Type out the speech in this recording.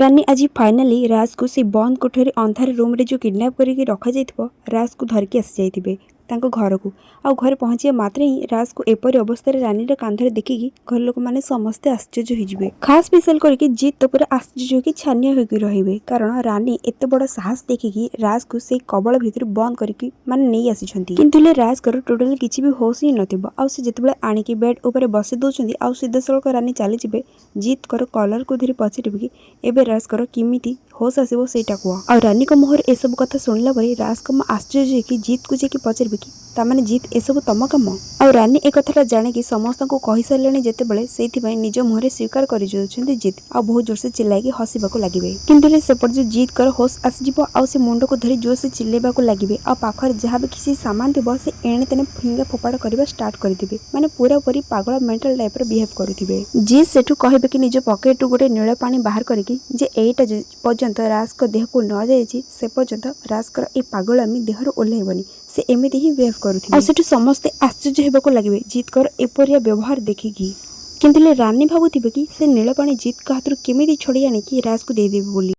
रानी आज फाइनाली राज को से बंद कोठरी अंधार रूम रे जो किडनैप करके रखा जाइथिबो राज को धरके आसी जाइथिबे तांको घर को आउ घर पहुँचे मात्र ही राज को एपरी अवस्था रानी कांधरे देखिकी घर लोक मैंने समस्ते आश्चर्य होइजिबे। खास स्पेशल करके जीत तो पूरा आश्चर्य होकर छानिया होकर रहिबे कारण रानी एते बड़ साहस देखिकी राज को से कबल भितर बंद करके माने नहीं आसीछंती किंतु ले राज कर टोटली किछि भी होश ही नथिबो आउ से जेतेबेले आनिकी बेड ऊपर बसे दोछंती आउ सीधा सड़क रानी चली जिबे जीत कर कलर को धीरे पचारिबे कि एबे राज कर किमिति होश आसीबो सेटा कुआ आ रानी को मोहर ए सब कथा सुनला परे राज को आश्चर्य कि जीत को जे कि पचारिबे कि तामाने जीत ए सब तम काम आ रानी ए कथाटा जाने कि समस्त को कहि सारलेनी जेतेबेले सेथिबाई निज मुहरे स्वीकार करि जोछंती जीत आ बहुत जोर से चिल्लाइकी हसिबाको लागिबे किंतु ले सेपट जो जीत कर होश आसीजिबो आ से मुंड को धरि जोर से चिल्लेबाको लागिबे आ पाखर जहाँ भी किसी सामान थिबो से एणे तेने फिंगा फोपाड़ा करबा स्टार्ट करदिबे माने पूरा पूरी पागल मेंटल टाइप रे बिहेव करुथिबे। जीत सेठु कहबे कि निज पॉकेट गोटे नील पानी बाहर करके जे एटा पर्यंत राज को देह को न जाइछि से पर्यंत राज कर ए पागलामी देहर ओल्हेबनी से एमिति ही बिहेव करुथिबे आ सेठु समस्त आश्चर्य हेबाको लागिबे जीत कर एपरिया व्यवहार देखिकी किंतु ले रानी भाबुथिबे कि से नील पानी जीत का हाथरु केमिति छड़ी आनी कि राज को दे देबे बोली।